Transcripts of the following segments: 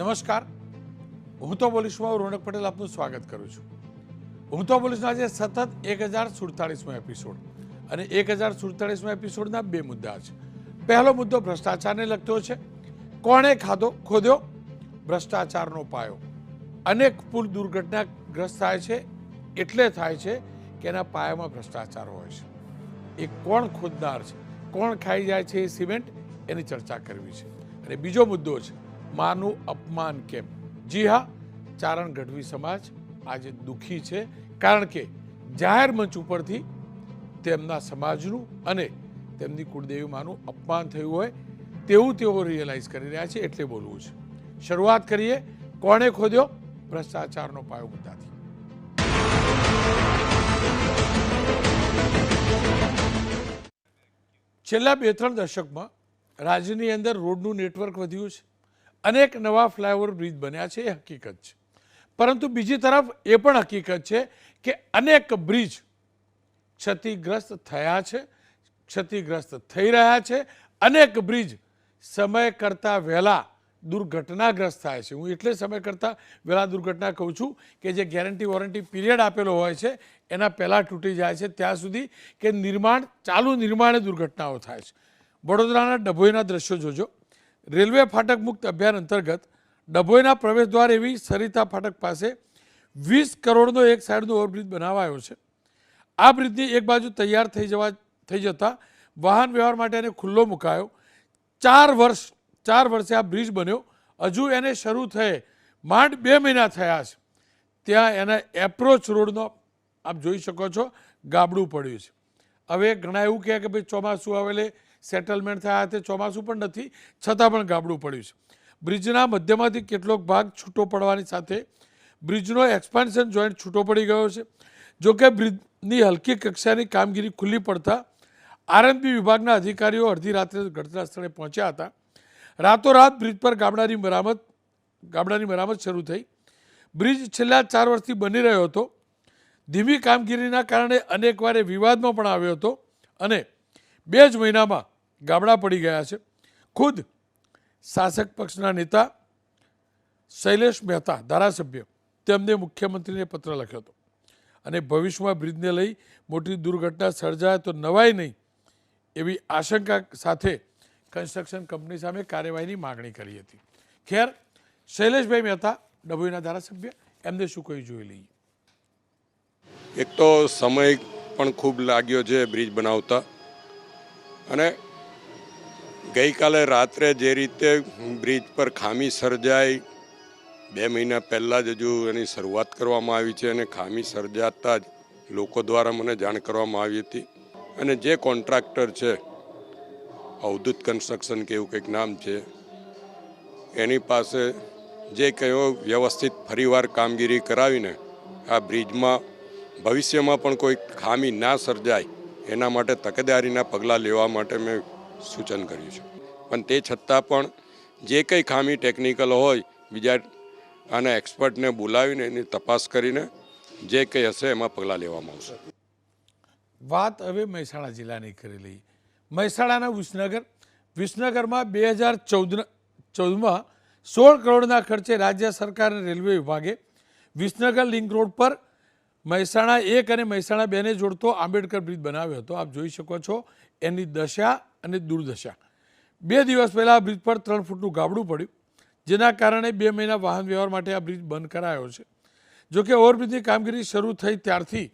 નમસ્કાર, હું તો પોલીસમાં રોનક પટેલ આપનું સ્વાગત કરું છું. હું તો પોલીસનો આજે સતત 1047મો એપિસોડ અને 1047મા એપિસોડના બે મુદ્દા છે. પહેલો મુદ્દો ભ્રષ્ટાચારને લગતો છે. કોણે ખોદ્યો ભ્રષ્ટાચારનો પાયો? અનેક પુલ દુર્ઘટનાગ્રસ્ત થાય છે એટલે થાય છે કે એના પાયામાં ભ્રષ્ટાચાર હોય છે. એ કોણ ખોદનાર છે, કોણ ખાઈ જાય છે એ સિમેન્ટ, એની ચર્ચા કરવી છે. અને બીજો મુદ્દો છે માનું અપમાન કેમ? જી હા, ચારણ ગઢવી સમાજ આજે દુઃખી છે કારણ કે જાહેર મંચ ઉપરથી તેમના સમાજનું અને તેમની કુળદેવી માનું અપમાન થયું હોય તેવું તેઓ રિયલાઇઝ કરી રહ્યા છે, એટલે બોલવું છે. શરૂઆત કરીએ કોણે ખોદ્યો ભ્રષ્ટાચારનો પાયો મુદ્દાથી. છેલ્લા 2-3 દશકમાં રાજ્યની અંદર રોડનું નેટવર્ક વધ્યું છે. અનેક નવા ફ્લાયઓવર બ્રિજ બન્યા છે, એ હકીકત છે. પરંતુ બીજી તરફ એ પણ હકીકત છે કે અનેક બ્રિજ ક્ષતિગ્રસ્ત થયા છે, ક્ષતિગ્રસ્ત થઈ રહ્યા છે. અનેક બ્રિજ સમય કરતાં વહેલા દુર્ઘટનાગ્રસ્ત થાય છે. હું એટલે સમય કરતાં વહેલા દુર્ઘટના કહું છું કે જે ગેરંટી વોરંટી પીરિયડ આપેલો હોય છે એના પહેલાં તૂટી જાય છે ત્યાં સુધી કે ચાલુ નિર્માણે દુર્ઘટનાઓ થાય છે. વડોદરાના ડભોઈના દ્રશ્યો જોજો. રેલવે ફાટક મુક્ત અભિયાન અંતર્ગત ડભોઈના પ્રવેશદ્વાર એવી સરિતા ફાટક પાસે 20 કરોડનો એક સાઈડનો ઓવરબ્રિજ બનાવાયો છે. આ બ્રિજની એક બાજુ તૈયાર થઈ જતા વાહન વ્યવહાર માટે એને ખુલ્લો મુકાયો. 4 વર્ષે આ બ્રિજ બન્યો. હજુ એને શરૂ થયે માંડ 2 મહિના થયા છે. ત્યાં એના એપ્રોચ રોડનો આપ જોઈ શકો છો ગાબડું પડ્યું છે. હવે ઘણા એવું કહે કે ભાઈ ચોમાસું આવેલે સેટલમેન્ટ થયા, તે ચોમાસું પણ નથી છતાં પણ ગાબડું પડ્યું છે. બ્રિજના મધ્યમાંથી કેટલોક ભાગ છૂટો પડવાની સાથે બ્રિજનો એક્સપાન્શન જોઈન્ટ છૂટો પડી ગયો છે. જોકે બ્રિજની હલકી કક્ષાની કામગીરી ખુલ્લી પડતા આરએનબી વિભાગના અધિકારીઓ અડધી રાત્રે ઘટના સ્થળે પહોંચ્યા હતા. રાતોરાત બ્રિજ પર ગાબડાની મરામત શરૂ થઈ. બ્રિજ છેલ્લા 4 વર્ષથી બની રહ્યો હતો. ધીમી કામગીરીના કારણે અનેકવાર વિવાદમાં પણ આવ્યો હતો અને 2 જ મહિનામાં ગાબડા પડી ગયા છે. ખુદ શાસક પક્ષના નેતા શૈલેષ મહેતા ધારાસભ્ય તેમને મુખ્યમંત્રીને પત્ર લખ્યો હતો અને ભવિષ્યમાં બ્રિજને લઈ મોટી દુર્ઘટના સર્જાય તો નવાય નહીં એવી આશંકા સાથે કન્સ્ટ્રક્શન કંપની સામે કાર્યવાહીની માગણી કરી હતી. ખેર, શૈલેષભાઈ મહેતા ડભોઈના ધારાસભ્ય, એમને શું કહ્યું જોઈ લઈએ. એક તો સમય પણ ખૂબ લાગ્યો છે બ્રિજ બનાવતા, અને ગઈકાલે રાત્રે જે રીતે બ્રિજ પર ખામી સર્જાઈ 2 મહિના પહેલાં જ હજુ એની શરૂઆત કરવામાં આવી છે અને ખામી સર્જાતા જ લોકો દ્વારા મને જાણ કરવામાં આવી હતી. અને જે કોન્ટ્રાક્ટર છે, અવધૂત કન્સ્ટ્રક્શન કે એવું કંઈક નામ છે, એની પાસે જે કયો વ્યવસ્થિત ફરીવાર કામગીરી કરાવીને આ બ્રિજમાં ભવિષ્યમાં પણ કોઈ ખામી ના સર્જાય એના માટે તકેદારીના પગલાં લેવા માટે મેં સૂચન કર્યું છે. પણ તે છતાં પણ જે કંઈ ખામી ટેકનિકલ હોય બીજા આના એક્સપર્ટને બોલાવીને એની તપાસ કરીને જે કંઈ હશે એમાં પગલાં લેવામાં આવશે. વાત હવે મહેસાણા જિલ્લાની કરી લઈએ. મહેસાણાના વિસનગરમાં 2014માં 16 કરોડના ખર્ચે રાજ્ય સરકાર અને રેલવે વિભાગે વિસનગર લિંક રોડ પર મહેસાણા 1 અને મહેસાણા 2ને જોડતો આંબેડકર બ્રિજ બનાવ્યો હતો. આપ જોઈ શકો છો એની દશા અને દુર્દશા. 2 દિવસ પહેલાં આ બ્રિજ પર 3 ફૂટનું ગાબડું પડ્યું, જેના કારણે 2 મહિના વાહન વ્યવહાર માટે આ બ્રિજ બંધ કરાયો છે. જોકે ઓવરબ્રિજની કામગીરી શરૂ થઈ ત્યારથી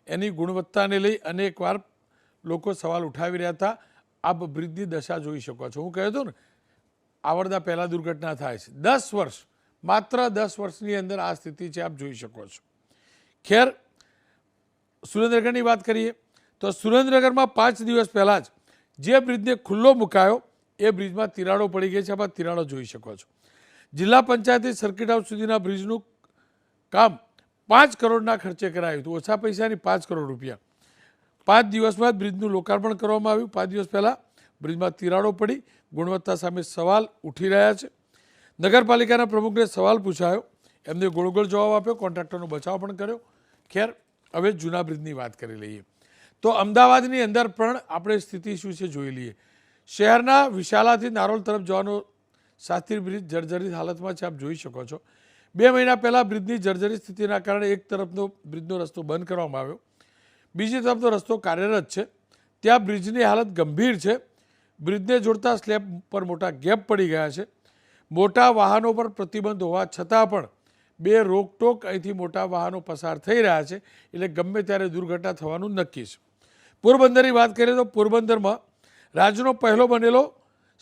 એની ગુણવત્તાને લઈ અનેકવાર લોકો સવાલ ઉઠાવી રહ્યા હતા. આપ બ્રિજની દશા જોઈ શકો છો. હું કહ્યું હતું ને, આવડતા પહેલાં દુર્ઘટના થાય છે. 10 વર્ષ, માત્ર 10 વર્ષની અંદર આ સ્થિતિ છે, આપ જોઈ શકો છો. ખેર, સુરેન્દ્રનગરની વાત કરીએ તો સુરેન્દ્રનગરમાં 5 દિવસ પહેલાં જ જે બ્રિજને ખુલ્લો મુકાયો એ બ્રિજમાં તિરાડો પડી ગઈ છે. આપ તિરાડો જોઈ શકો છો. જિલ્લા પંચાયતથી સર્કિટ હાઉસ સુધીના બ્રિજનું કામ 5 કરોડના ખર્ચે કરાયું હતું. ઓછા પૈસાની 5 કરોડ રૂપિયા. 5 દિવસમાં જ બ્રિજનું લોકાર્પણ કરવામાં આવ્યું. 5 દિવસ પહેલાં બ્રિજમાં તિરાડો પડી. ગુણવત્તા સામે સવાલ ઉઠી રહ્યા છે. નગરપાલિકાના પ્રમુખને સવાલ પૂછાયો, એમને ગોળ જવાબ આપ્યો, કોન્ટ્રાક્ટરનો બચાવ પણ કર્યો. ખેર, હવે જૂના બ્રિજની વાત કરી લઈએ તો અમદાવાદની અંદર પણ આપણે સ્થિતિ શું છે જોઈ લઈએ. શહેરના વિશાલાથી નારોલ તરફ જવાનો સાસ્ત્રી બ્રિજ જર્જરિત હાલતમાં છે, આપ જોઈ શકો છો. 2 મહિના પહેલાં બ્રિજની જર્જરિત સ્થિતિના કારણે એક તરફનો બ્રિજનો રસ્તો બંધ કરવામાં આવ્યો, બીજી તરફનો રસ્તો કાર્યરત છે. ત્યાં બ્રિજની હાલત ગંભીર છે. બ્રિજને જોડતા સ્લેબ પર મોટા ગેપ પડી ગયા છે. મોટા વાહનો પર પ્રતિબંધ હોવા છતાં પણ બે રોકટોક અહીંથી મોટા વાહનો પસાર થઈ રહ્યા છે, એટલે ગમે ત્યારે દુર્ઘટના થવાનું નક્કી છે. પોરબંદરની વાત કરીએ તો પોરબંદરમાં રાજ્યનો પહેલો બનેલો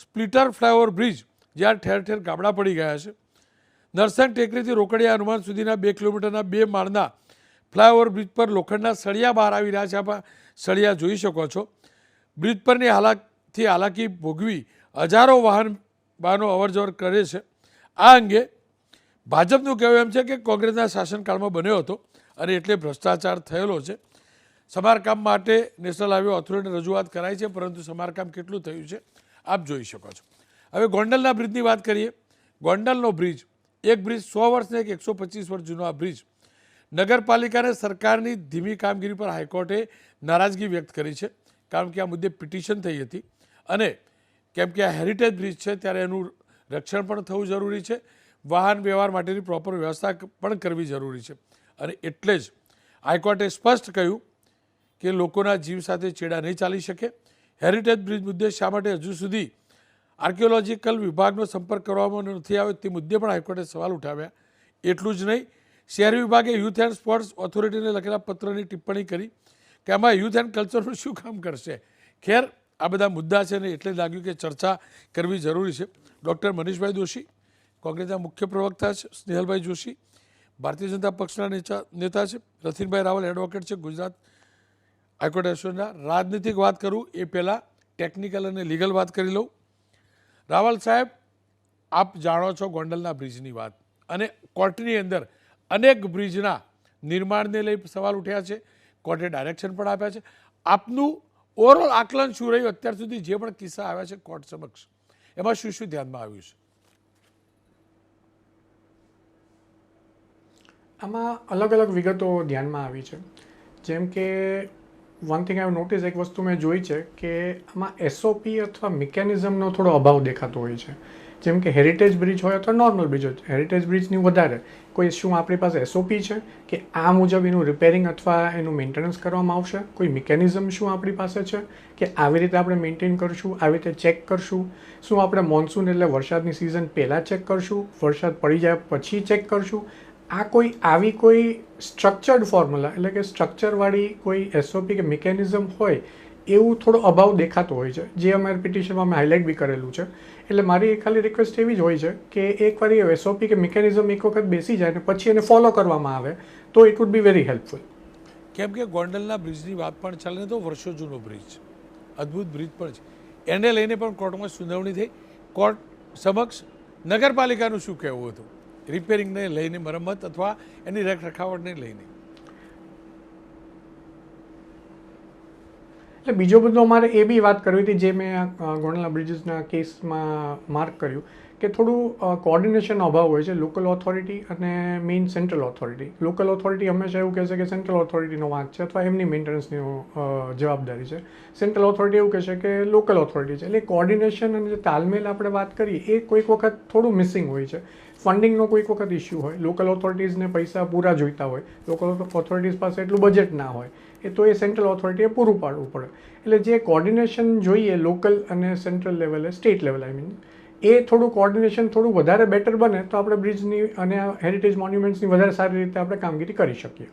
સ્પ્લિટર ફ્લાયઓવર બ્રિજ, જ્યાં ઠેર ઠેર ગાબડા પડી ગયા છે. નરસંગ ટેકરીથી રોકડિયા હનુમાન સુધીના 2 કિલોમીટરના 2 માળના ફ્લાયઓવર બ્રિજ પર લોખંડના સળિયા બહાર આવી રહ્યા છે. આપ સળિયા જોઈ શકો છો. બ્રિજ પરની હાલાકી ભોગવી હજારો વાહનો અવરજવર કરે છે. આ અંગે ભાજપનું કહેવું એમ છે કે કોંગ્રેસના શાસનકાળમાં બન્યો હતો અને એટલે ભ્રષ્ટાચાર થયેલો છે. સમારકામ માટે નેશનલ હાઈવે ઓથોરિટીને રજૂઆત કરાઈ છે, પરંતુ સમારકામ કેટલું થયું છે આપ જોઈ શકો છો. હવે ગોંડલના બ્રિજની વાત કરીએ. ગોંડલનો બ્રિજ, એક બ્રિજ 100 વર્ષ ને એક 125 વર્ષ જૂનો આ બ્રિજ, નગરપાલિકાને સરકારની ધીમી કામગીરી પર હાઈકોર્ટે નારાજગી વ્યક્ત કરી છે, કારણ કે આ મુદ્દે પિટિશન થઈ હતી. અને કેમ કે આ હેરિટેજ બ્રિજ છે ત્યારે એનું રક્ષણ પણ થવું જરૂરી છે, વાહન વ્યવહાર માટેની પ્રોપર વ્યવસ્થા પણ કરવી જરૂરી છે. અને એટલે જ હાઈકોર્ટે સ્પષ્ટ કહ્યું કે લોકોના જીવ સાથે ચેડા નહીં ચાલી શકે. હેરિટેજ બ્રિજ મુદ્દે શા માટે હજુ સુધી આર્કિયોલોજીકલ વિભાગનો સંપર્ક કરવામાં નથી આવ્યો તે મુદ્દે પણ હાઈકોર્ટે સવાલ ઉઠાવ્યા. એટલું જ નહીં, શહેરી વિભાગે યુથ એન્ડ સ્પોર્ટ્સ ઓથોરિટીને લખેલા પત્રની ટિપ્પણી કરી કે આમાં યુથ એન્ડ કલ્ચરનું શું કામ કરશે. ખેર, આ બધા મુદ્દા છે ને એટલે લાગ્યું કે ચર્ચા કરવી જરૂરી છે. ડૉક્ટર મનીષભાઈ દોશી કોંગ્રેસના મુખ્ય પ્રવક્તા છે, સ્નેહલભાઈ જોશી ભારતીય જનતા પક્ષના નેતા છે, રથીનભાઈ રાવલ એડવોકેટ છે, ગુજરાત હાઈકોર્ટ એસોસિએશનના. રાજનીતિક વાત કરું એ પહેલાં ટેકનિકલ અને લીગલ વાત કરી લઉં. રાવલ સાહેબ, આપ જાણો છો ગોંડલના બ્રિજની વાત, અને કોર્ટની અંદર અનેક બ્રિજના નિર્માણને લઈ સવાલ ઉઠ્યા છે, કોર્ટે ડાયરેક્શન પણ આપ્યા છે. આપનું ઓવરઓલ આકલન શું રહ્યું અત્યાર સુધી જે પણ કિસ્સા આવ્યા છે કોર્ટ સમક્ષ, એમાં શું શું ધ્યાનમાં આવ્યું છે? આમાં અલગ અલગ વિગતો ધ્યાનમાં આવી છે. જેમ કે વન થિંગ આઈ નોટિસ, એક વસ્તુ મેં જોઈ છે કે આમાં એસઓપી અથવા મિકેનિઝમનો થોડો અભાવ દેખાતો હોય છે. જેમ કે હેરિટેજ બ્રિજ હોય અથવા નોર્મલ બ્રિજ હોય, હેરિટેજ બ્રિજની વધારે કોઈ શું આપણી પાસે એસઓપી છે કે આ મુજબ એનું રિપેરિંગ અથવા એનું મેન્ટેનન્સ કરવામાં આવશે? કોઈ મિકેનિઝમ શું આપણી પાસે છે કે આવી રીતે આપણે મેન્ટેન કરશું, આવી રીતે ચેક કરશું? શું આપણે મોન્સૂન એટલે વરસાદની સિઝન પહેલાં ચેક કરશું, વરસાદ પડી જાય પછી ચેક કરશું? આવી કોઈ સ્ટ્રક્ચર્ડ ફોર્મ્યુલા એટલે કે સ્ટ્રક્ચરવાળી કોઈ એસઓપી કે મિકેનિઝમ હોય એવું થોડો અભાવ દેખાતો હોય છે, જે અમારી પિટિશનમાં અમે હાઇલાઇટ બી કરેલું છે. એટલે મારી ખાલી રિક્વેસ્ટ એવી જ હોય છે કે એકવાર એ એસઓપી કે મિકેનિઝમ એક વખત બેસી જાય ને પછી એને ફોલો કરવામાં આવે તો it would be very helpful. કેમ કે ગોંડલના બ્રિજની વાત પણ ચાલે તો વર્ષો જૂનો બ્રિજ છે, અદ્ભુત બ્રિજ પણ છે. એને લઈને પણ કોર્ટમાં સુનાવણી થઈ. કોર્ટ સમક્ષ નગરપાલિકાનું શું કહેવું હતું રિપેરિંગને લઈને, મરમ્મત અથવા એની રખરખાવટને લઈને? એટલે બીજો બધો અમારે એ બી વાત કરવી હતી, જે મેં ગોંડલના બ્રિજીસના કેસમાં માર્ક કર્યું કે થોડું કોઓર્ડિનેશનનો અભાવ હોય છે લોકલ ઓથોરિટી અને main central authority. Local authority હંમેશા એવું કહેશે કે સેન્ટ્રલ ઓથોરિટીનો વાંક છે અથવા એમની મેન્ટેનન્સની જવાબદારી છે. સેન્ટ્રલ ઓથોરિટી એવું કહેશે કે લોકલ ઓથોરિટી છે. એટલે કોઓર્ડિનેશન અને જે તાલમેલ આપણે વાત કરીએ એ કોઈક વખત થોડું મિસિંગ હોય છે. ફંડિંગનો કોઈક વખત ઇસ્યુ હોય, લોકલ ઓથોરિટીઝને પૈસા પૂરા જોઈતા હોય, લોકલ ઓથોરિટીઝ પાસે એટલું બજેટ ના હોય, એ તો એ સેન્ટ્રલ ઓથોરિટીએ પૂરું પાડવું પડે. એટલે જે કોઓર્ડિનેશન જોઈએ લોકલ અને સેન્ટ્રલ લેવલે, સ્ટેટ લેવલ આઈ મીન, એ થોડું કોઓર્ડિનેશન થોડું વધારે બેટર બને તો આપણે બ્રિજની અને હેરિટેજ મોન્યુમેન્ટ્સની વધારે સારી રીતે આપણે કામગીરી કરી શકીએ.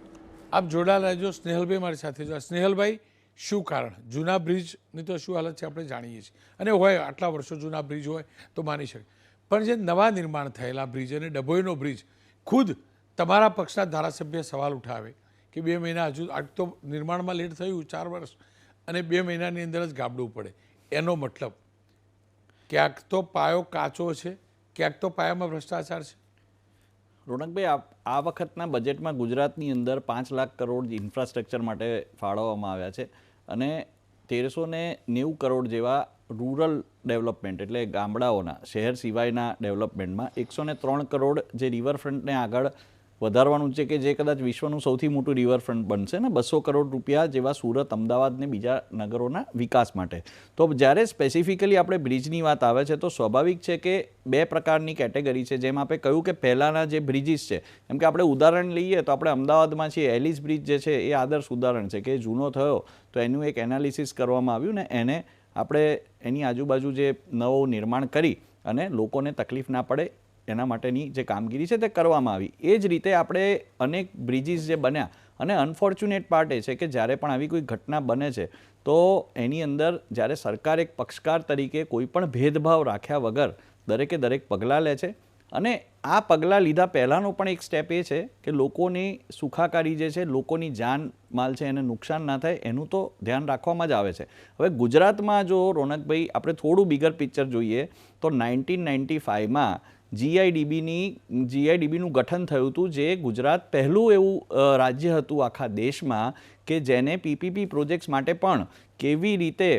આપ જોડાયેલા રહેજો. સ્નેહલભાઈ મારી સાથે જો. સ્નેહલભાઈ, શું કારણ? જૂના બ્રિજની તો શું હાલત છે આપણે જાણીએ છીએ, અને હોય આટલા વર્ષો જૂના બ્રિજ હોય તો માની શકે, પણ જે નવા નિર્માણ થયેલા બ્રિજ અને ડભોઈનો બ્રિજ, ખુદ તમારા પક્ષના ધારાસભ્ય સવાલ ઉઠાવે કે 2 મહિના હજુ આજ તો નિર્માણમાં લેટ થયું 4 વર્ષ અને 2 મહિનાની અંદર જ ગાબડું પડે, એનો મતલબ ક્યાંક તો પાયો કાચો છે, ક્યાંક તો પાયામાં ભ્રષ્ટાચાર છે. રોનકભાઈ, આ વખતના બજેટમાં ગુજરાતની અંદર 5 લાખ કરોડ ઇન્ફ્રાસ્ટ્રક્ચર માટે ફાળવવામાં આવ્યા છે અને 1390 કરોડ જેવા રૂરલ ડેવલપમેન્ટ એટલે ગામડાઓના, શહેર સિવાયના ડેવલપમેન્ટમાં, 103 કરોડ જે રિવરફ્રન્ટને આગળ વધારવાનું છે કે જે કદાચ વિશ્વનું સૌથી મોટું રિવરફ્રન્ટ બનશે ને 200 કરોડ રૂપિયા જેવા સુરત, અમદાવાદ ને બીજા નગરોના વિકાસ માટે. તો જ્યારે સ્પેસિફિકલી આપણે બ્રિજની વાત આવે છે તો સ્વાભાવિક છે કે બે પ્રકારની કેટેગરી છે. જેમ આપણે કહ્યું કે પહેલાંના જે બ્રિજીસ છે, એમ કે આપણે ઉદાહરણ લઈએ તો આપણે અમદાવાદમાં છીએ, એલિસ બ્રિજ જે છે એ આદર્શ ઉદાહરણ છે કે જૂનો થયો તો એનું એક એનાલિસિસ કરવામાં આવ્યું ને એને આપણે એની આજુબાજુ જે નવું નિર્માણ કરી અને લોકોને તકલીફ ના પડે એના માટેની જે કામગીરી છે તે કરવામાં આવી. એ જ રીતે આપણે અનેક બ્રિજીસ જે બન્યા અને અનફોર્ચ્યુનેટ પાર્ટ એ છે કે જ્યારે પણ આવી કોઈ ઘટના બને છે તો એની અંદર જ્યારે સરકાર એક પક્ષકાર તરીકે કોઈ પણ ભેદભાવ રાખ્યા વગર દરેક પગલાં લે છે અને આ પગલાં લીધા પહેલાંનો પણ એક સ્ટેપ એ છે કે લોકોની સુખાકારી જે છે, લોકોની જાન માલ છે એને નુકસાન ના થાય એનું તો ધ્યાન રાખવામાં જ આવે છે. હવે ગુજરાતમાં જો રોનકભાઈ આપણે થોડું બિગર પિક્ચર જોઈએ તો 1995માં જીઆઈડીબીનું ગઠન થયું હતું, જે ગુજરાત પહેલું એવું રાજ્ય હતું આખા દેશમાં કે જેને પીપીપી પ્રોજેક્ટ્સ માટે પણ કેવી રીતે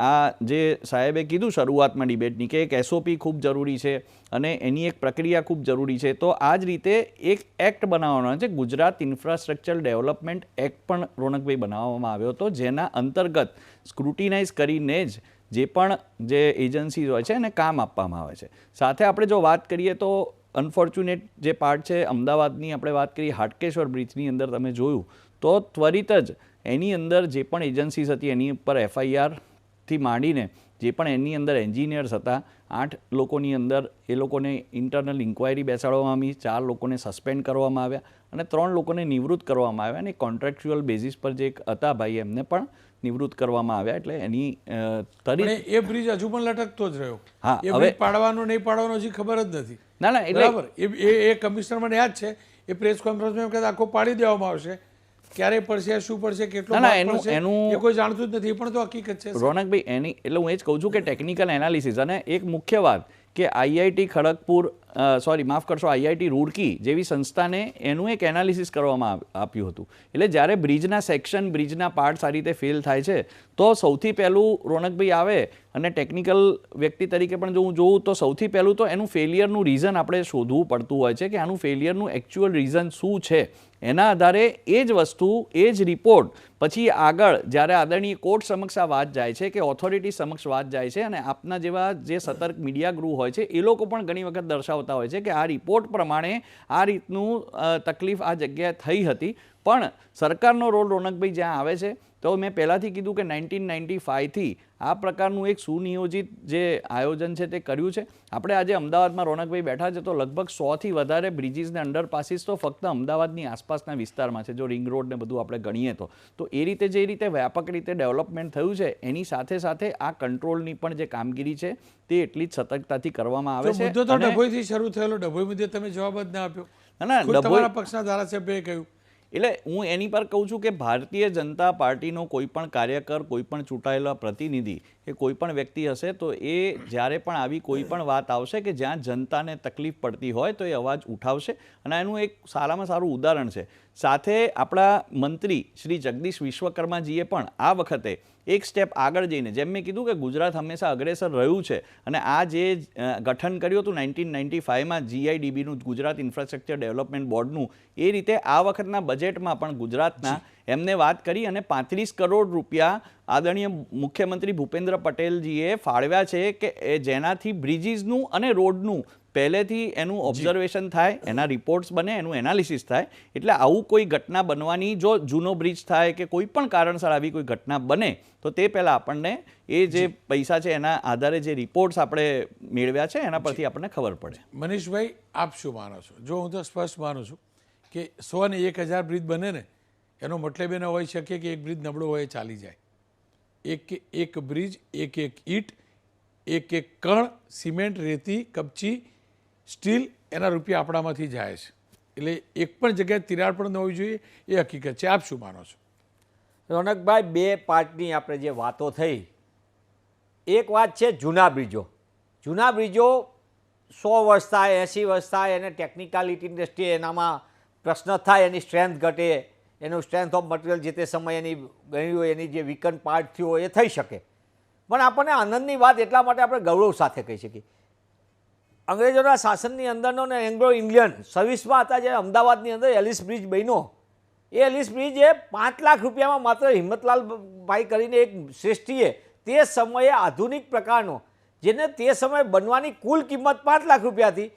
આ જે સાહેબે કીધું શરૂઆતમાં ડિબેટની કે એક એસઓપી ખૂબ જરૂરી છે અને એની એક પ્રક્રિયા ખૂબ જરૂરી છે. તો આ જ રીતે એક એક્ટ બનાવવાનો છે, ગુજરાત ઇન્ફ્રાસ્ટ્રક્ચર ડેવલપમેન્ટ એક્ટ પણ રોનકભાઈ બનાવવામાં આવ્યો હતો, જેના અંતર્ગત સ્ક્રુટિનાઇઝ કરીને જ જે પણ જે એજન્સીઝ હોય છે એને કામ આપવામાં આવે છે. સાથે આપણે જો વાત કરીએ તો અનફોર્ચ્યુનેટ જે પાર્ટ છે અમદાવાદની, આપણે વાત કરીએ હાટકેશ્વર બ્રિજની અંદર તમે જોયું તો ત્વરિત જ એની અંદર જે પણ એજન્સીઝ હતી એની ઉપર એફઆઈઆરથી માંડીને જે પણ એની અંદર એન્જિનિયર્સ હતા 8 લોકોની અંદર એ લોકોને ઇન્ટરનલ ઇન્ક્વાયરી બેસાડવામાં આવી, 4 લોકોને સસ્પેન્ડ કરવામાં આવ્યા અને 3 લોકોને નિવૃત્ત કરવામાં આવ્યા અને કોન્ટ્રાક્ચ્યુઅલ બેઝિસ પર જે હતા ભાઈ એમને પણ નિવૃત્ત કરવામાં આવ્યા. એટલે એની એ બ્રિજ હજુ પણ લટકતો જ રહ્યો. હા, એ બ્રિજ પાડવાનો નહીં પાડવાનો હજી ખબર જ નથી. ના બરાબર. એ કમિશનર મને યાદ છે એ પ્રેસ કોન્ફરન્સમાં એમ કહેતા આખો પાડી દેવામાં આવશે, ક્યારે પડશે, શું પડશે, કેટલો પડશે એ કોઈ જાણતું જ નથી. એ પણ તો હકીકત છે રોનકભાઈ. એની એટલે હું એ જ કહું છું કે ટેકનિકલ એનાલિસિસ અને એક મુખ્ય વાત કે આઈઆઈટી ખડગપુર માફ કરશો આઈઆઈટી રૂડકી જેવી સંસ્થાને એનું એક એનાલિસિસ કરવામાં આપ્યું હતું. એટલે જ્યારે બ્રિજના સેક્શન, બ્રિજના પાર્ટ્સ આ રીતે ફેલ થાય છે તો સૌથી પહેલું રોનકભાઈ આવે અને ટેકનિકલ વ્યક્તિ તરીકે પણ જો હું જોઉં તો સૌથી પહેલું તો એનું ફેલિયરનું રીઝન આપણે શોધવું પડતું હોય છે કે આનું ફેલિયરનું એકચ્યુઅલ રીઝન શું છે. એના આધારે એ જ વસ્તુ, એ જ રિપોર્ટ પછી આગળ જ્યારે આદરણીય કોર્ટ સમક્ષ આ વાત જાય છે કે ઓથોરિટી સમક્ષ વાત જાય છે અને આપના જેવા જે સતર્ક મીડિયા ગૃહ હોય છે એ લોકો પણ ઘણી વખત દર્શાવતા હોય છે કે આ રિપોર્ટ પ્રમાણે આ રીતનું તકલીફ આ જગ્યાએ થઈ હતી. પણ સરકારનો રોલ રોનકભાઈ જ્યાં આવે છે તો મેં પહેલાંથી કીધું કે 1995થી આ પ્રકારનું એક સુનિયોજિત જે આયોજન છે તે કર્યું છે. આપણે આજે અમદાવાદમાં રોનકભાઈ બેઠા છે તો લગભગ 100થી વધારે બ્રિજીસ ને અંડરપાસીસ તો ફક્ત અમદાવાદની આસપાસના વિસ્તારમાં છે, જો રિંગ રોડ ને બધું આપણે ગણીએ તો. તો એ રીતે જે રીતે વ્યાપક રીતે ડેવલપમેન્ટ થયું છે એની સાથે સાથે આ કંટ્રોલની પણ જે કામગીરી છે તે એટલી જ સતર્કતાથી કરવામાં આવે છે. મુદ્દો તો ડભોઈથી શરૂ થયેલો, ડભોઈ મુદ્દે તમે જવાબ જ ના આપ્યો. ના, તમારા પક્ષના ધારાસભ્યએ કહ્યું. એટલે હું એની પર કહું છું કે ભારતીય જનતા પાર્ટીનો કોઈ પણ કાર્યકર, કોઈ પણ ચૂંટાયેલા પ્રતિનિધિ કે કોઈ પણ વ્યક્તિ હશે તો એ જ્યારે પણ આવી કોઈ પણ વાત આવશે કે જ્યાં જનતાને તકલીફ પડતી હોય તો એ અવાજ ઉઠાવશે અને એનું એક સારામાં સારું ઉદાહરણ છે. સાથે આપણા મંત્રી શ્રી જગદીશ વિશ્વકર્માજીએ પણ આ વખતે એક સ્ટેપ આગળ જઈને, જેમ મેં કીધું કે ગુજરાત હંમેશા અગ્રેસર રહ્યું છે અને આ જે ગઠન કર્યું હતું 1995માં જીઆઈડીબીનું, ગુજરાત ઇન્ફ્રાસ્ટ્રક્ચર ડેવલપમેન્ટ બોર્ડનું, એ રીતે આ વખતના બજેટમાં પણ ગુજરાતના એમને વાત કરી અને 35 કરોડ રૂપિયા આદરણીય મુખ્યમંત્રી ભૂપેન્દ્ર પટેલજીએ ફાળવ્યા છે કે જેનાથી બ્રિજીસનું અને રોડનું પહેલેથી એનું ઓબ્ઝર્વેશન થાય, એના રિપોર્ટ્સ બને, એનું એનાલિસિસ થાય. એટલે આવું કોઈ ઘટના બનવાની, જો જૂનો બ્રિજ થાય કે કોઈ પણ કારણસર આવી કોઈ ઘટના બને તો તે પહેલાં આપણને એ જે પૈસા છે એના આધારે જે રિપોર્ટ્સ આપણે મેળવ્યા છે એના પરથી આપણને ખબર પડે. મનીષભાઈ, આપ શું માનો છો? જો હું તો સ્પષ્ટ માનું છું કે 100 ને 1000 બ્રિજ બને ને એનો મતલબ એ ન હોઈ શકે કે એક બ્રિજ નબળો હોય ચાલી જાય. એક બ્રિજ, એક ઈંટ, એક કણ, સિમેન્ટ, રેતી, કપચી, સ્ટીલ, એના રૂપિયા આપણામાંથી જાય છે. એટલે એક પણ જગ્યાએ તિરાડ પણ ન હોવી જોઈએ, એ હકીકત છે. આપ શું માનો છો? રોનકભાઈ, બે પાર્ટની આપણે જે વાતો થઈ, એક વાત છે જૂના બ્રિજો. જૂના બ્રિજો 100 વર્ષ થાય, 80 વર્ષ થાય, એને ટેકનિકાલિટીની દ્રષ્ટિએ એનામાં પ્રશ્ન થાય, એની સ્ટ્રેન્થ ઘટે, એનું સ્ટ્રેન્થ ઓફ મટીરિયલ જે તે સમયે એની ગણી હોય, એની જે વીકન પાર્ટ થયો હોય એ થઈ શકે. પણ આપણને આનંદની વાત એટલા માટે આપણે ગૌરવ સાથે કહી શકીએ, અંગ્રેજોના શાસનની અંદરનો ને એંગ્લો ઇન્ડિયન સર્વિસમાં હતા જે અમદાવાદની અંદર એલિસ બ્રિજ બન્યો, એ એલિસ બ્રિજ એ 5 લાખ રૂપિયામાં માત્ર હિંમતલાલ ભાઈ કરીને એક શ્રેષ્ઠીએ તે સમયે આધુનિક પ્રકારનો, જેને તે સમયે બનવાની કુલ કિંમત 5 લાખ રૂપિયા હતી.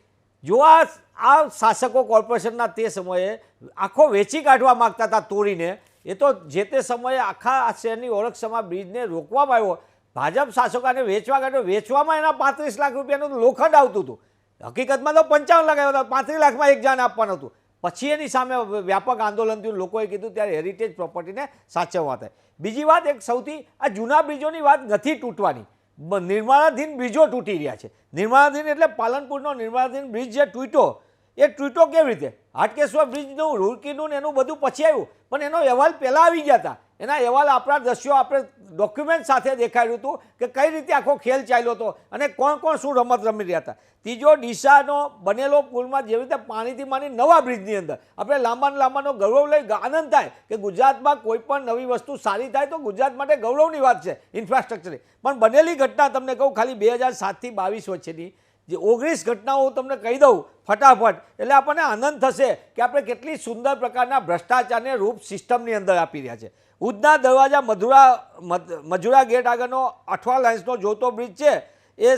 જો આ શાસકો કોર્પોરેશનના તે સમયે આખો વેચી કાઢવા માગતા હતા તોડીને, એ તો જે તે સમયે આખા આ શહેરની ઓળખસમા બ્રિજને રોકવામાં આવ્યો. ભાજપ શાસકોને વેચવા કાઢ્યો, વેચવામાં એના 35 લાખ રૂપિયાનું લોખંડ આવતું હતું. હકીકતમાં તો 55 લાખ આવ્યા હતા, 35 લાખમાં એક જાન આપવાનું હતું. પછી એની સામે વ્યાપક આંદોલન થયું, લોકોએ કીધું ત્યારે હેરિટેજ પ્રોપર્ટીને સાચવવા થાય. બીજી વાત, એક સૌથી આ જૂના બ્રિજોની વાત નથી તૂટવાની, નિર્માણાધીન બ્રિજો તૂટી રહ્યા છે. નિર્માણાધીન એટલે પાલનપુરનો નિર્માણાધીન બ્રિજ જે તૂટ્યો, એ તૂટ્યો કેવી રીતે? હાટકેશ્વર બ્રિજનું, રૂરકીનું ને એનું બધું પછી આવ્યું, પણ એનો અહેવાલ પહેલાં આવી ગયા હતા. એના અહેવાલ આપણા દ્રશ્યો આપણે ડોક્યુમેન્ટ સાથે દેખાડ્યું હતું કે કઈ રીતે આખો ખેલ ચાલ્યો હતો અને કોણ કોણ શું રમત રમી રહ્યા હતા. ત્રીજો, ડીસાનો બનેલો પુલમાં જેવી રીતે પાણીથી માંડી નવા બ્રિજની અંદર આપણે લાંબાનો ગૌરવ લઈ આનંદ થાય કે ગુજરાતમાં કોઈ પણ નવી વસ્તુ સારી થાય તો ગુજરાત માટે ગૌરવની વાત છે ઇન્ફ્રાસ્ટ્રક્ચરની. પણ બનેલી ઘટના તમને કહું, ખાલી 2007 થી 22 વચ્ચેની જે 19 ઘટનાઓ હું તમને કહી દઉં ફટાફટ, એટલે આપણને આનંદ થશે કે આપણે કેટલી સુંદર પ્રકારના ભ્રષ્ટાચારને રૂપ સિસ્ટમની અંદર આપી રહ્યા છે. ઉધના દરવાજા મજુરા ગેટ આગળનો 8 લાઇન્સનો જોતો બ્રિજ છે, એ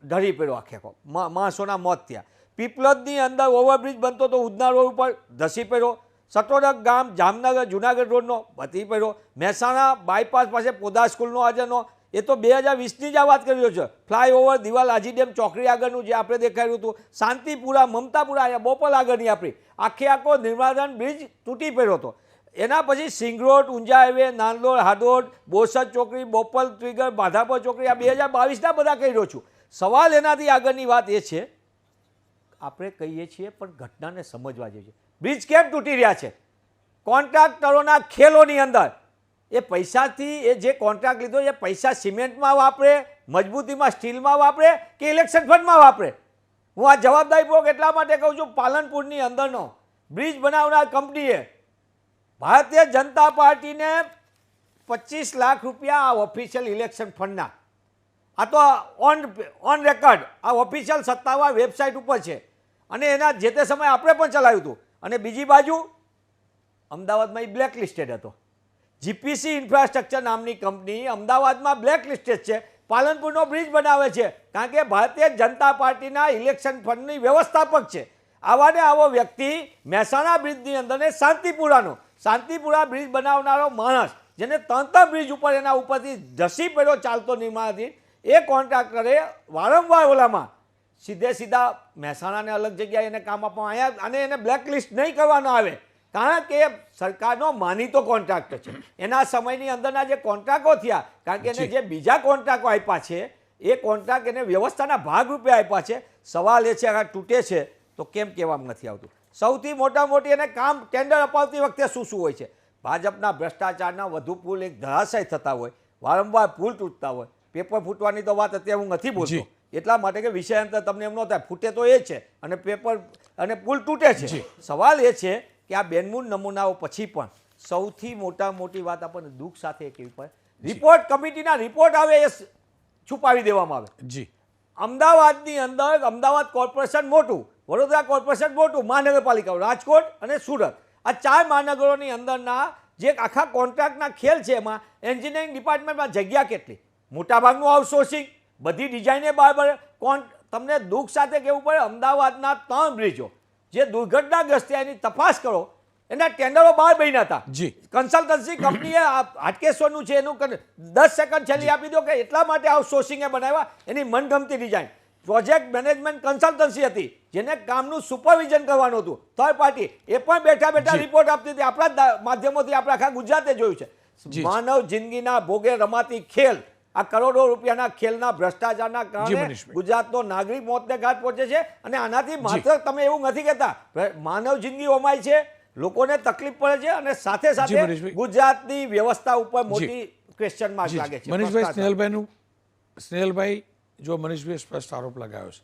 ઢળી પડ્યો, આખે માણસોના મોત થયા. પીપલોદની અંદર ઓવરબ્રિજ બનતો તો ઉધના રોડ ઉપર ધસી પડ્યો. સટોડક ગામ જામનગર જુનાગઢ રોડનો બધી પડ્યો. મહેસાણા બાયપાસ પાસે પોદા સ્કૂલનો આજનો, એ તો 2020ની જ આ વાત કરી રહ્યો છે. ફ્લાયઓવર દિવાલ આજી ડેમ ચોકડી આગળનું જે આપણે દેખાડ્યું હતું, શાંતિપુરા મમતાપુરા અહીંયા બોપલ આગળની આપણી આખો નિર્માણ બ્રિજ તૂટી પડ્યો હતો. એના પછી સિંગરોડ, ઊંઝા હાઈવે, નાંદોડ, હાડોડ, બોરસદ ચોકડી, બોપલ ટ્રિગર, બાધાપર ચોકડી, આ 2022ના બધા કહી રહ્યો છું. સવાલ એનાથી આગળની વાત એ છે, આપણે કહીએ છીએ પણ ઘટનાને સમજવા જેવી છે. બ્રિજ કેમ તૂટી રહ્યા છે? કોન્ટ્રાક્ટરોના ખેલોની અંદર એ પૈસાથી, એ જે કોન્ટ્રાક્ટ લીધો એ પૈસા સિમેન્ટમાં વાપરે, મજબૂતીમાં સ્ટીલમાં વાપરે કે ઇલેક્શન ફંડમાં વાપરે? હું આ જવાબદારીપૂર્વક એટલા માટે કહું છું, પાલનપુરની અંદરનો બ્રિજ બનાવનાર કંપનીએ ભારતીય જનતા પાર્ટીને 25 લાખ રૂપિયા આ ઓફિશિયલ ઇલેક્શન ફંડના, આ તો ઓન રેકર્ડ, આ ઓફિશિયલ સત્તાવાર વેબસાઇટ ઉપર છે અને એના જે તે સમયે આપણે પણ ચલાવ્યું હતું. અને બીજી બાજુ અમદાવાદમાં એ બ્લેક લિસ્ટેડ હતો. જીપીસી ઇન્ફ્રાસ્ટ્રક્ચર નામની કંપની અમદાવાદમાં બ્લેક લિસ્ટેડ છે, પાલનપુરનો બ્રિજ બનાવે છે કારણ કે ભારતીય જનતા પાર્ટીના ઇલેક્શન ફંડની વ્યવસ્થાપક છે. આવાને આવો વ્યક્તિ મહેસાણા બ્રિજની અંદર ને શાંતિપુરા બ્રિજ બનાવનારો માણસ, જેને 3 બ્રિજ ઉપર એના ઉપરથી ધસી પડ્યો ચાલતો નિર્માણાધીન, એ કોન્ટ્રાક્ટરે વારંવાર ઓલામાં સીધા મહેસાણાને અલગ જગ્યાએ એને કામ આપવામાં આવ્યા અને એને બ્લેકલિસ્ટ નહીં કરવાનો આવે કારણ કે સરકારનો માનીતો કોન્ટ્રાક્ટ છે. એના સમયની અંદરના જે કોન્ટ્રાક્ટો થયા, કારણ કે એને જે બીજા કોન્ટ્રાક્ટો આપ્યા છે એ કોન્ટ્રાક્ટ એને વ્યવસ્થાના ભાગરૂપે આપ્યા છે. સવાલ એ છે આ તૂટે છે તો કેમ કહેવામાં નથી આવતું? સૌથી મોટી એને કામ ટેન્ડર અપાવતી વખતે શું હોય છે? ભાજપના ભ્રષ્ટાચારના વધુ પુલ એક ધરાશય થતા હોય, વારંવાર પુલ તૂટતા હોય. પેપર ફૂટવાની તો વાત અત્યારે હું નથી બોલતો, એટલા માટે કે વિષયાંતર તમને એમ ન થાય, ફૂટે તો એ છે અને પેપર અને પુલ તૂટે છે. સવાલ એ છે કે આ બેનમૂન નમૂનાઓ પછી પણ સૌથી મોટી વાત આપણને દુઃખ સાથે કેવી પડે, રિપોર્ટ કમિટીના રિપોર્ટ આવે એ છુપાવી દેવામાં આવે. જી, અમદાવાદની અંદર અમદાવાદ કોર્પોરેશન મોટું, વડોદરા કોર્પોરેશન મોટું, મહાનગરપાલિકાઓ રાજકોટ અને સુરત, આ 4 મહાનગરોની અંદરના જે આખા કોન્ટ્રાક્ટના ખેલ છે એમાં એન્જિનિયરિંગ ડિપાર્ટમેન્ટમાં જગ્યા કેટલી, મોટાભાગનું આઉટસોર્સિંગ, બધી ડિઝાઇને બરાબર. તમને દુઃખ સાથે કહેવું પડે, અમદાવાદના 3 બ્રિજો જે દુર્ઘટનાગ્રસ્ત એની તપાસ કરો, એના ટેન્ડરો બહાર બન્યા હતા. કન્સલ્ટન્સી કંપનીએ હાટકેશ્વરનું છે એનું 10 સેકન્ડ છેલ્લી આપી દો કે એટલા માટે આઉટસોર્સિંગે બનાવ્યા, એની મનગમતી ડિઝાઇન. પ્રોજેક્ટ મેનેજમેન્ટ કન્સલ્ટન્સી હતી જેને કામનું સુપરવિઝન કરવાનું હતું, થર્ડ પાર્ટી, એ પણ બેઠા રિપોર્ટ આપતી હતી. આપણા માધ્યમોથી આપણે આખા ગુજરાતે જોયું છે. માનવ જિંદગીના ભોગે રમાતી ખેલ, આ કરોડો રૂપિયાના ખેલના ભ્રષ્ટાચારના કારણે ગુજરાતનો નાગરિક મોતને ઘાટ પહોંચે છે. અને આનાથી માત્ર તમે એવું નથી કહેતા, માનવ જિંદગી હોમાય છે, લોકોને તકલીફ પડે છે અને સાથે ગુજરાતની વ્યવસ્થા ઉપર મોટી ક્વેશ્ચન માર્ક લાગે છે. મનીષભાઈ, સ્નેહલભાઈ, જો મનીષભાઈ સ્પષ્ટ આરોપ લગાવ્યો છે,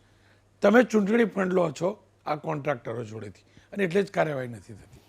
તમે ચૂંટણી ફંડ લો છો આ કોન્ટ્રાક્ટરો જોડેથી અને એટલે જ કાર્યવાહી નથી થતી.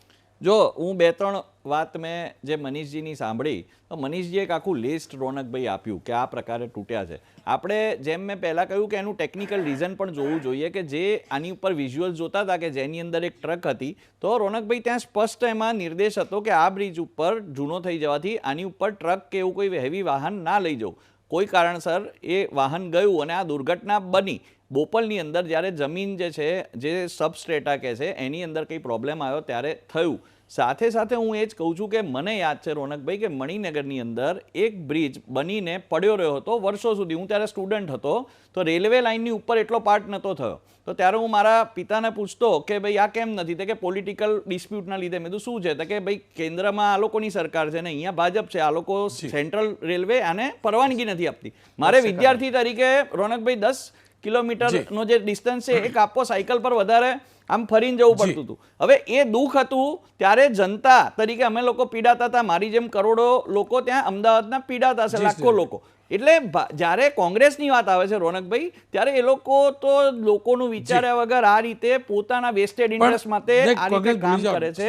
જો હું 2-3 વાત મેં જે મનીષજીની સાંભળી તો મનીષજીએ એક આખું લિસ્ટ રોનકભાઈ આપ્યું કે આ પ્રકારે તૂટ્યા છે. આપણે જેમ મેં પહેલાં કહ્યું કે એનું ટેકનિકલ રીઝન પણ જોવું જોઈએ કે જે આની ઉપર વિઝ્યુઅલ જોતા હતા કે જેની અંદર એક ટ્રક હતી તો રોનકભાઈ ત્યાં સ્પષ્ટ એમાં નિર્દેશ હતો કે આ બ્રિજ ઉપર જૂનો થઈ જવાથી આની ઉપર ટ્રક કે એવું કોઈ હેવી વાહન ના લઈ જવું. કોઈ કારણસર એ વાહન ગયું અને આ દુર્ઘટના બની. બોપલની અંદર જ્યારે જમીન જે છે જે સબસ્ટ્રેટા કે છે એની અંદર કંઈ પ્રોબ્લેમ આવ્યો ત્યારે થયું. સાથે સાથે હું એ જ કહું છું કે મને યાદ છે રોનકભાઈ કે મણિનગરની અંદર એક બ્રિજ બનીને પડ્યો રહ્યો હતો વર્ષો સુધી. હું ત્યારે સ્ટુડન્ટ હતો તો રેલવે લાઇનની ઉપર એટલો પાર્ટ નહોતો થયો. તો ત્યારે હું મારા પિતાને પૂછતો કે ભાઈ આ કેમ નથી, તો કે પોલિટિકલ ડિસ્પ્યુટના લીધે. મેં કીધું શું છે, તો કે ભાઈ કેન્દ્રમાં આ લોકોની સરકાર છે ને અહીંયા ભાજપ છે, આ લોકો સેન્ટ્રલ રેલવે આને પરવાનગી નથી આપતી. મારે વિદ્યાર્થી તરીકે રોનકભાઈ 10 કિલોમીટરનો જે ડિસ્ટન્સ છે એ કાપવો સાયકલ પર વધારે આમ ફરીને જવું પડતું હતું. હવે એ દુઃખ હતું ત્યારે જનતા તરીકે અમે લોકો પીડાતા હતા. મારી જેમ કરોડો લોકો ત્યાં અમદાવાદના પીડાતા છે, લાખો લોકો. એટલે જ્યારે કોંગ્રેસની વાત આવે છે રોનકભાઈ ત્યારે એ લોકો તો લોકોનું વિચાર્યા વગર આ રીતે પોતાના વેસ્ટેડ ઇન્ટરેસ્ટ માટે આ રીતે કામ કરે છે.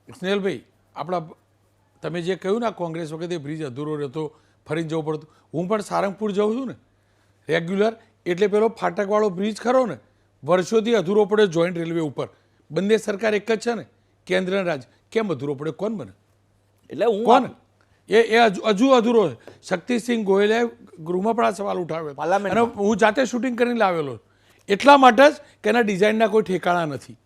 સ્નેહલભાઈ, આપણા તમે જે કહ્યું ને કોંગ્રેસ વખતે બ્રિજ અધૂરો રહેતો, ફરીને જવું પડતું. હું પણ સારંગપુર જાઉં છું ને રેગ્યુલર, એટલે પેલો ફાટકવાળો બ્રિજ ખરો ને વર્ષોથી અધૂરો પડે જોઈન્ટ રેલવે ઉપર. બંને સરકાર એક જ છે ને, કેન્દ્ર અને રાજ્ય. કેમ અધૂરો પડે? કોણ બને? એટલે હું કોણ એ હજુ અધૂરો છે. શક્તિસિંહ ગોયલે ગૃહમાં પણ આ સવાલ ઉઠાવ્યો અને હું જાતે શૂટિંગ કરીને લાવેલો. એટલા માટે જ કે એના ડિઝાઇનના કોઈ ઠેકાણા નથી.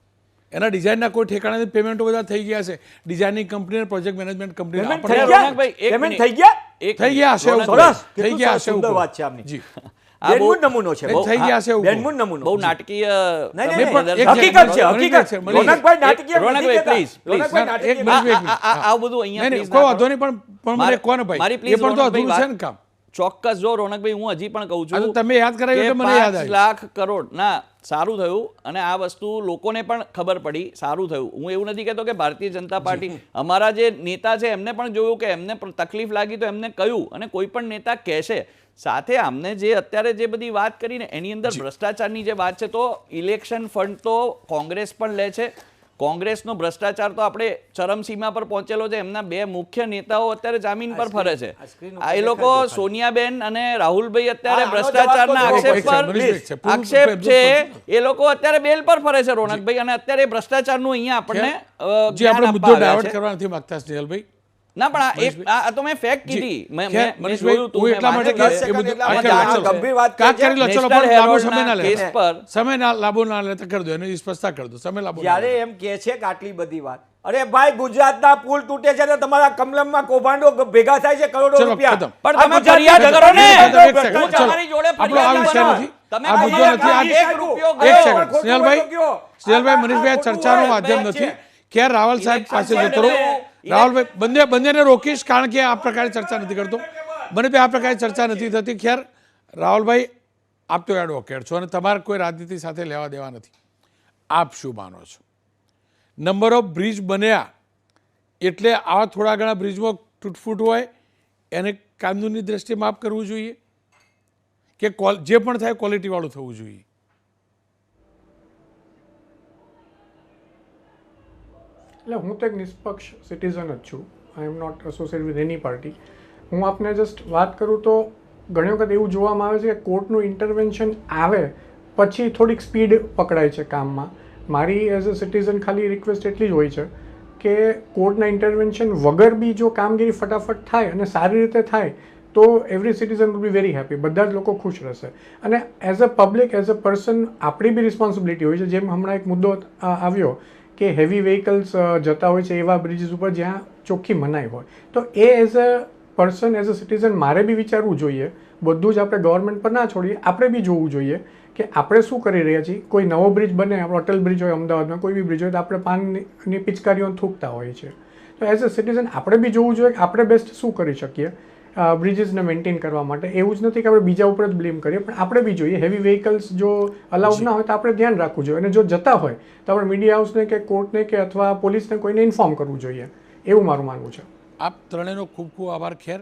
એના ડિઝાઇનના કોઈ ઠેકાણા નથી. પેમેન્ટો બધા થઈ ગયા છે. ડિઝાઇનિંગ કંપની અને પ્રોજેક્ટ મેનેજમેન્ટ કંપની થઈ ગયા હશે. સુંદર વાત છે આમની. જી, બેનમૂન નમૂનો છે. થઈ ગયા છે. બેનમૂન નમૂનો. બહુ નાટકીય હકીકત છે, હકીકત છે. રોનકભાઈ નાટકીય રોનકભાઈ પ્લીઝ રોનકભાઈ એક નાટકીય મિનિટ આ બધું અહીંયા નહીં, કોઈ વાંધો નહીં, પણ મને કોને ભાઈ મારી એ please પણ તો રોનકભાઈ અધૂરું છે ને કામ. ચોક્કસ. જો રોનકભાઈ હું હજી પણ કહું આ તો છું તમે યાદ કરાવ્યું કે એટલે મને યાદ 5 આવ્યું. લાખ કરોડ ના સારું થયું અને આ વસ્તુ લોકોને પણ ખબર પડી, સારું થયું. હું એવું નથી કહેતો કે ભારતીય જનતા પાર્ટી, અમારા જે નેતા છે એમને પણ જોયું કે એમને પણ તકલીફ લાગી તો એમને કહ્યું, અને કોઈ પણ નેતા કહેશે. સાથે આમને જે અત્યારે જે બધી વાત કરીને એની અંદર ભ્રષ્ટાચારની જે વાત છે, તો ઇલેક્શન ફંડ તો કોંગ્રેસ પણ લે છે. કોંગ્રેસનો ભ્રષ્ટાચાર તો આપણે ચરમસીમા પર પહોંચેલો છે. એમના 2 મુખ્ય નેતાઓ અત્યારે જામીન પર ફરે છે. એ લોકો સોનિયાબેન અને રાહુલભાઈ અત્યારે ભ્રષ્ટાચારના આક્ષેપ છે એ લોકો અત્યારે બેલ પર ફરે છે રોનકભાઈ, અને અત્યારે ભ્રષ્ટાચારનું અહીંયા આપણને જે આપણે મુદ્દો ડાયવર્ટ કરવા નથી માંગતા સ્નેહલભાઈ. ના પણ આ તો મેં ફેક્ટ કીધી. મેં મનીષભાઈ, જોયું હું એટલા માટે કે એ બધું ગંભીર વાત કાક કરી લો. ચલો, પણ લાંબો સમય ના કેસ લે, પર સમય ના લાંબો ના લેતા કરી દો, એની સ્પષ્ટતા કરી દો. સમય લાંબો જ્યારે એમ કહે છે કે આટલી બધી વાત, અરે ભાઈ ગુજરાતના પુલ તૂટે છે ને તમારા કમલમમાં કૌભાંડો ભેગા થાય છે કરોડો ચલો, રૂપિયા. ખતમ. પણ તમે આ ફરિયાદ કરો ને. ચલો, તમારી જોડે આપણો આ ફરિયાદ વિષય કરો. નથી. તમે આ મુદ્દો નથી. આ એક રૂપિયો એક ગયો. સેકન્ડ સ્નેહલભાઈ, મનીષભાઈ, આ ચર્ચાનો માધ્યમ નથી. ખેર રાવલ સાહેબ પાસે જતો રહો. રાહુલભાઈ, બંનેને રોકીશ, કારણ કે આ પ્રકારે ચર્ચા નથી કરતો. મને આ પ્રકારે ચર્ચા નથી થતી. ખેર રાહુલભાઈ, આપ તો એડવોકેટ છો અને તમારે કોઈ રાજનીતિ સાથે લેવા દેવા નથી. આપ શું માનો છો? નંબર ઓફ બ્રિજ બન્યા એટલે આવા થોડા ઘણા બ્રિજમાં તૂટફૂટ હોય એને કાનૂની દ્રષ્ટિએ માફ કરવું જોઈએ કે જે પણ થાય ક્વોલિટીવાળું થવું જોઈએ? એટલે હું તો એક નિષ્પક્ષ સિટીઝન જ છું. I am not associate with any party. હું આપને જસ્ટ વાત કરું તો ઘણી વખત એવું જોવામાં આવે છે કે કોર્ટનું ઇન્ટરવેન્શન આવે પછી થોડીક સ્પીડ પકડાય છે કામમાં. મારી એઝ અ સિટીઝન ખાલી રિક્વેસ્ટ એટલી જ હોય છે કે કોર્ટના ઇન્ટરવેન્શન વગર બી જો કામગીરી ફટાફટ થાય અને સારી રીતે થાય તો every citizen will be very happy. બધા જ લોકો ખુશ રહેશે. અને as a public, as a person આપણી બી રિસ્પોન્સિબિલિટી હોય છે. જેમ હમણાં એક મુદ્દો આવ્યો કે હેવી વ્હીકલ્સ જતા હોય છે એવા બ્રિજીસ ઉપર જ્યાં ચોખ્ખી મનાઈ હોય, તો એ as a person, as a citizen મારે બી વિચારવું જોઈએ. બધું જ આપણે ગવર્મેન્ટ પર ના છોડીએ, આપણે બી જોવું જોઈએ કે આપણે શું કરી રહ્યા છીએ. કોઈ નવો બ્રિજ બને, આપણો અટલ બ્રિજ હોય અમદાવાદમાં, કોઈ બી બ્રિજ હોય તો આપણે પાનની પિચકારીઓ થૂકતા હોઈએ છીએ. તો એઝ અ સિટીઝન આપણે બી જોવું જોઈએ કે આપણે બેસ્ટ શું કરી શકીએ બ્રિજીસને મેન્ટેન કરવા માટે. એવું જ નથી કે આપણે બીજા ઉપર જ બ્લેમ કરીએ, પણ આપણે બી જોઈએ. હેવી વ્હીકલ્સ જો અલાઉડ ના હોય તો આપણે ધ્યાન રાખવું જોઈએ, અને જો જતા હોય તો આપણે મીડિયા હાઉસને કે કોર્ટને કે અથવા પોલીસને કોઈને ઇન્ફોર્મ કરવું જોઈએ. એવું મારું માનવું છે. આપ ત્રણેયનો ખૂબ ખૂબ આભાર. ખેર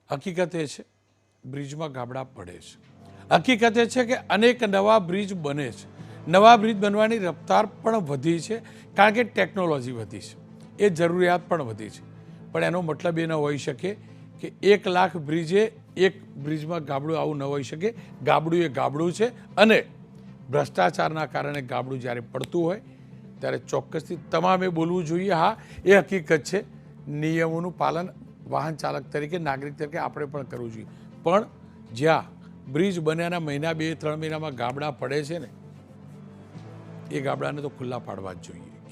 હકીકત એ છે બ્રિજમાં ગાબડા પડે છે. હકીકત એ છે કે અનેક નવા બ્રિજ બને છે. નવા બ્રિજ બનવાની રફતાર પણ વધી છે, કારણ કે ટેકનોલોજી વધી છે, એ જરૂરિયાત પણ વધી છે. પણ એનો મતલબ એ ન હોઈ શકે કે 1 લાખ બ્રિજે એક બ્રિજમાં ગાબડું આવું ન હોઈ શકે. ગાબડું એ ગાબડું છે, અને ભ્રષ્ટાચારના કારણે ગાબડું જ્યારે પડતું હોય ત્યારે ચોક્કસથી તમામે બોલવું જોઈએ. હા, એ હકીકત છે, નિયમોનું પાલન વાહન ચાલક તરીકે, નાગરિક તરીકે આપણે પણ કરવું જોઈએ. પણ જ્યાં બ્રિજ બન્યાના મહિના 2-3 મહિનામાં ગાબડા પડે છે ને, એ ગાબડાને તો ખુલ્લા પાડવા જ જોઈએ.